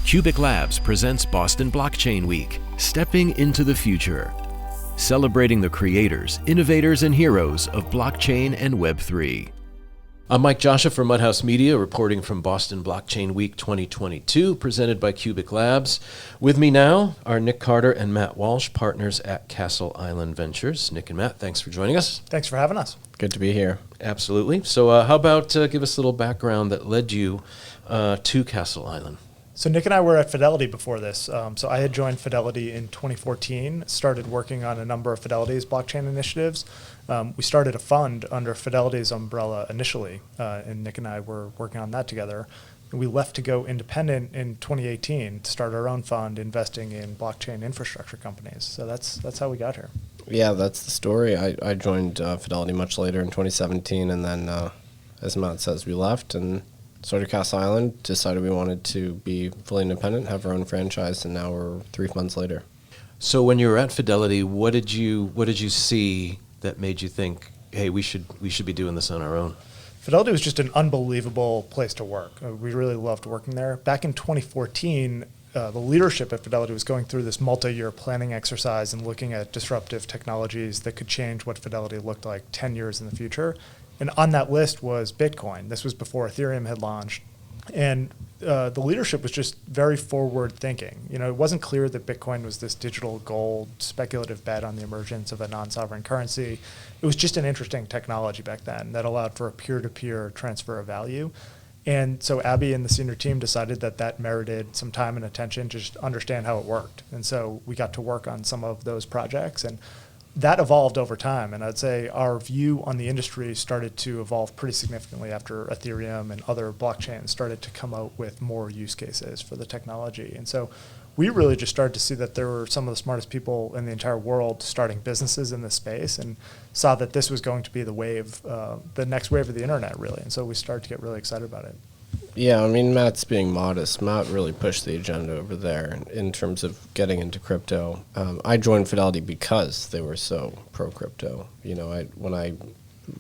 QUBIC Labs presents Boston Blockchain Week, Stepping into the Future, celebrating the creators, innovators, and heroes of blockchain and Web3. I'm Mike Joshua from MuddHouse Media, reporting from Boston Blockchain Week 2022, presented by QUBIC Labs. With me now are Nick Carter and Matt Walsh, partners at Castle Island Ventures. Nick and Matt, thanks for joining us. Thanks for having us. Good to be here. Absolutely. So how about give us a little background that led you to Castle Island? So Nick and I were at Fidelity before this. So I had joined Fidelity in 2014, started working on a number of Fidelity's blockchain initiatives. We started a fund under Fidelity's umbrella initially, and Nick and I were working on that together. We left to go independent in 2018 to start our own fund investing in blockchain infrastructure companies. So that's how we got here. Yeah, that's the story. I joined Fidelity much later in 2017, and then, as Matt says, we left and started Castle Island, decided we wanted to be fully independent, have our own franchise, and now we're 3 months later. So when you were at Fidelity, what did you see that made you think, hey, we should be doing this on our own? Fidelity was just an unbelievable place to work. We really loved working there. Back in 2014, the leadership at Fidelity was going through this multi-year planning exercise and looking at disruptive technologies that could change what Fidelity looked like 10 years in the future. And on that list was Bitcoin. This was before Ethereum had launched. And the leadership was just very forward thinking. You know, it wasn't clear that Bitcoin was this digital gold speculative bet on the emergence of a non-sovereign currency. It was just an interesting technology back then that allowed for a peer-to-peer transfer of value. And so Abby and the senior team decided that merited some time and attention to just understand how it worked. And so we got to work on some of those projects, and that evolved over time. And I'd say our view on the industry started to evolve pretty significantly after Ethereum and other blockchains started to come out with more use cases for the technology. And so we really just started to see that there were some of the smartest people in the entire world starting businesses in this space, and saw that this was going to be the wave, the next wave of the internet, really. And so we started to get really excited about it. Yeah, I mean, Matt's being modest. Matt really pushed the agenda over there in terms of getting into crypto. I joined Fidelity because they were so pro-crypto. You know, when I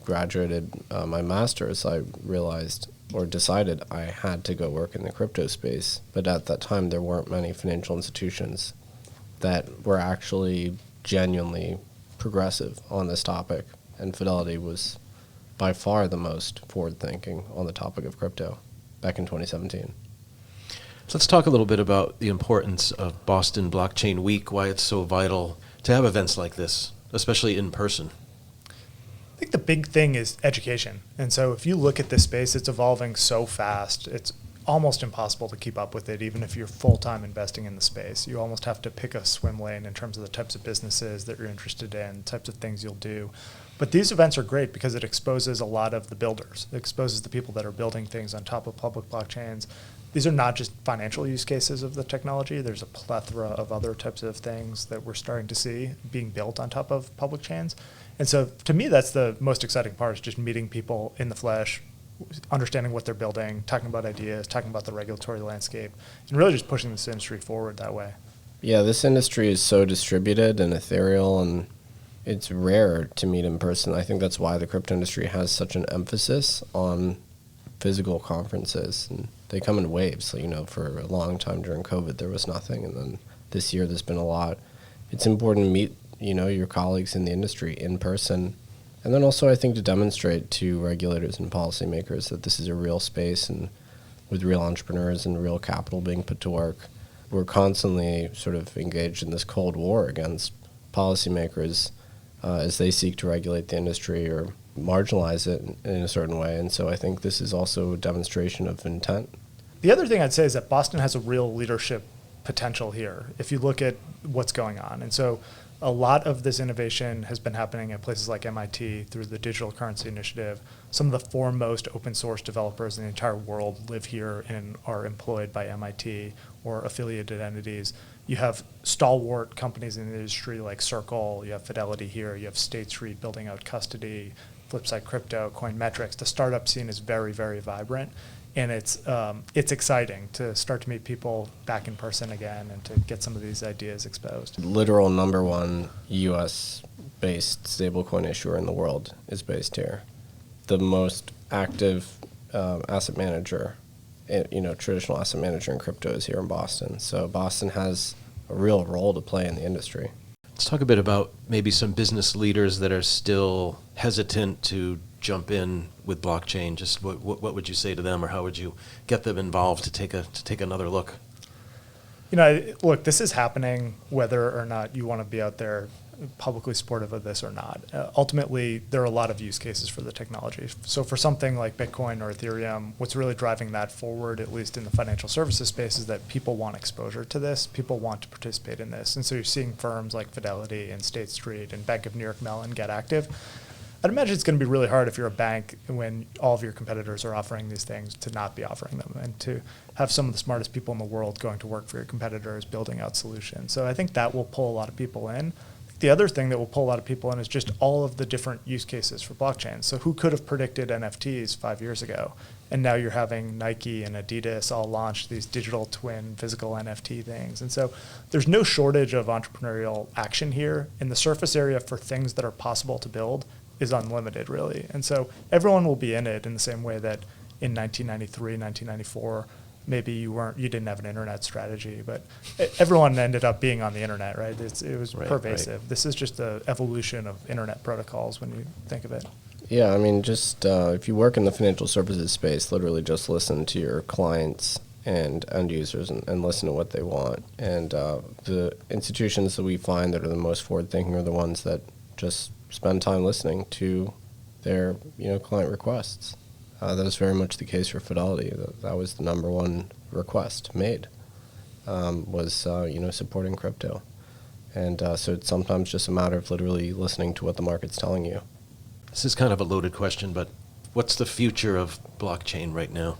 graduated my master's, I realized or decided I had to go work in the crypto space. But at that time, there weren't many financial institutions that were actually genuinely progressive on this topic. And Fidelity was by far the most forward-thinking on the topic of crypto back in 2017. So let's talk a little bit about the importance of Boston Blockchain Week, why it's so vital to have events like this, especially in person. I think the big thing is education. And so if you look at this space, it's evolving so fast, it's almost impossible to keep up with it, even if you're full-time investing in the space. You almost have to pick a swim lane in terms of the types of businesses that you're interested in, types of things you'll do. But these events are great because it exposes a lot of the builders. It exposes the people that are building things on top of public blockchains. These are not just financial use cases of the technology. There's a plethora of other types of things that we're starting to see being built on top of public chains. And so to me, that's the most exciting part, is just meeting people in the flesh, understanding what they're building, talking about ideas, talking about the regulatory landscape, and really just pushing this industry forward that way. Yeah, this industry is so distributed and ethereal, and it's rare to meet in person. I think that's why the crypto industry has such an emphasis on physical conferences, and they come in waves. So, you know, for a long time during COVID, there was nothing, and then this year there's been a lot. It's important to meet, you know, your colleagues in the industry in person, and then also I think to demonstrate to regulators and policymakers that this is a real space, and with real entrepreneurs and real capital being put to work. We're constantly sort of engaged in this Cold War against policymakers as they seek to regulate the industry or marginalize it in a certain way. And so I think this is also a demonstration of intent. The other thing I'd say is that Boston has a real leadership potential here, if you look at what's going on. And so a lot of this innovation has been happening at places like MIT through the Digital Currency Initiative. Some of the foremost open source developers in the entire world live here and are employed by MIT or affiliated entities. You have stalwart companies in the industry like Circle, you have Fidelity here, you have State Street building out custody, Flipside Crypto, Coinmetrics. The startup scene is very, very vibrant. And it's exciting to start to meet people back in person again and to get some of these ideas exposed. Literal number one U.S.-based stablecoin issuer in the world is based here. The most active asset manager traditional asset manager in crypto is here in Boston. So Boston has a real role to play in the industry. Let's talk a bit about maybe some business leaders that are still hesitant to jump in with blockchain. Just what would you say to them, or how would you get them involved to take another look? Look, this is happening whether or not you want to be out there publicly supportive of this or not. Ultimately, there are a lot of use cases for the technology. So for something like Bitcoin or Ethereum, what's really driving that forward, at least in the financial services space, is that people want exposure to this. People want to participate in this. And so you're seeing firms like Fidelity and State Street and Bank of New York Mellon get active. I'd imagine it's going to be really hard if you're a bank when all of your competitors are offering these things to not be offering them, and to have some of the smartest people in the world going to work for your competitors, building out solutions. So I think that will pull a lot of people in. The other thing that will pull a lot of people in is just all of the different use cases for blockchain. So who could have predicted NFTs 5 years ago? And now you're having Nike and Adidas all launch these digital twin physical NFT things. And so there's no shortage of entrepreneurial action here. And the surface area for things that are possible to build is unlimited, really. And so everyone will be in it in the same way that in 1993, 1994, maybe you didn't have an internet strategy, but everyone ended up being on the internet, right? It was pervasive. Right. This is just the evolution of internet protocols when you think of it. Yeah, I mean, just if you work in the financial services space, literally just listen to your clients and end users and listen to what they want. And the institutions that we find that are the most forward-thinking are the ones that just spend time listening to their client requests. That was very much the case for Fidelity. That was the number one request made, was supporting crypto. And so it's sometimes just a matter of literally listening to what the market's telling you. This is kind of a loaded question, but what's the future of blockchain right now?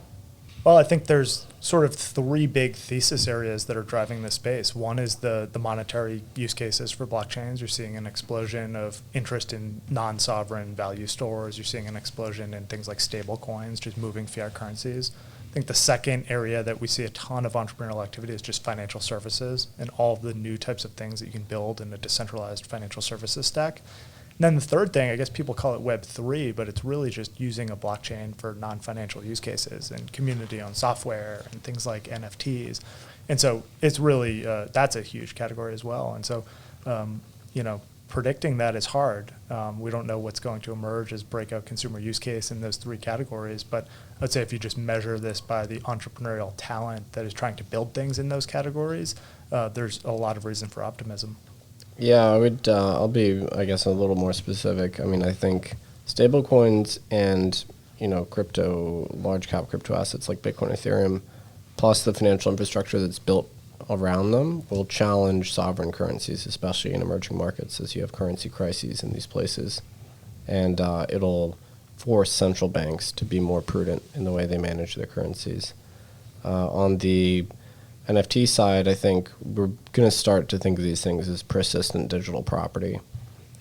Well, I think there's sort of three big thesis areas that are driving this space. One is the monetary use cases for blockchains. You're seeing an explosion of interest in non-sovereign value stores. You're seeing an explosion in things like stable coins, just moving fiat currencies. I think the second area that we see a ton of entrepreneurial activity is just financial services and all of the new types of things that you can build in a decentralized financial services stack. And then the third thing, I guess people call it Web3, but it's really just using a blockchain for non-financial use cases and community-owned software and things like NFTs. And so it's really, that's a huge category as well. And so, predicting that is hard. We don't know what's going to emerge as breakout consumer use case in those three categories, but I'd say if you just measure this by the entrepreneurial talent that is trying to build things in those categories, there's a lot of reason for optimism. Yeah, I'll be, I guess, a little more specific. I mean, I think stablecoins and, large cap crypto assets like Bitcoin, Ethereum, plus the financial infrastructure that's built around them will challenge sovereign currencies, especially in emerging markets, as you have currency crises in these places. And it'll force central banks to be more prudent in the way they manage their currencies. On the NFT side, I think we're going to start to think of these things as persistent digital property.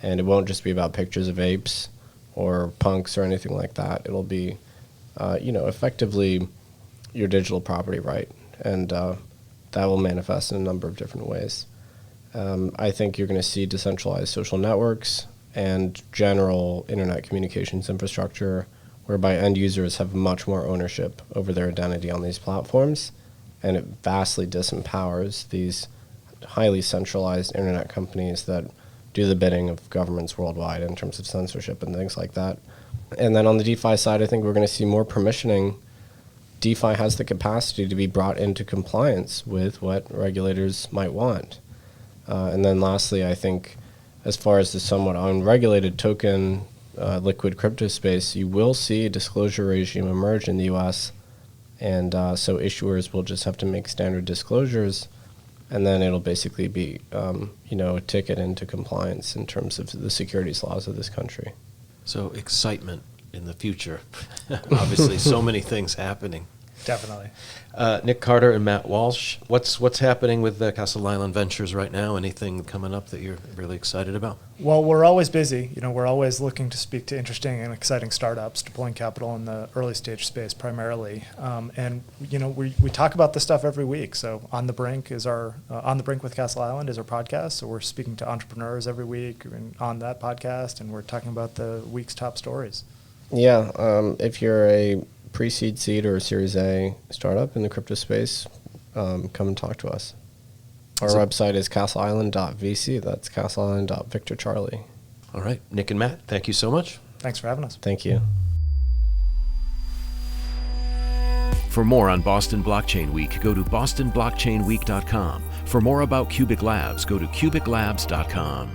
And it won't just be about pictures of apes or punks or anything like that. It'll be, effectively your digital property right. And that will manifest in a number of different ways. I think you're going to see decentralized social networks and general internet communications infrastructure whereby end users have much more ownership over their identity on these platforms. And it vastly disempowers these highly centralized internet companies that do the bidding of governments worldwide in terms of censorship and things like that. And then on the DeFi side, I think we're going to see more permissioning. DeFi has the capacity to be brought into compliance with what regulators might want. And then lastly, I think as far as the somewhat unregulated token liquid crypto space, you will see a disclosure regime emerge in the U.S., and so issuers will just have to make standard disclosures, and then it'll basically be, a ticket into compliance in terms of the securities laws of this country. So excitement in the future. Obviously, so many things happening. Definitely. Nick Carter and Matt Walsh, what's happening with Castle Island Ventures right now? Anything coming up that you're really excited about? Well, we're always busy. We're always looking to speak to interesting and exciting startups, deploying capital in the early stage space primarily. And we talk about this stuff every week. So On the Brink with Castle Island is our podcast. So we're speaking to entrepreneurs every week on that podcast, and we're talking about the week's top stories. Yeah, if you're a pre-seed, seed, or Series A startup in the crypto space, come and talk to us. Our website is castleisland.vc. That's castleisland.victorcharlie. All right, Nick and Matt, thank you so much. Thanks for having us. Thank you. For more on Boston Blockchain Week, go to bostonblockchainweek.com. For more about QUBIC Labs, go to qubiclabs.com.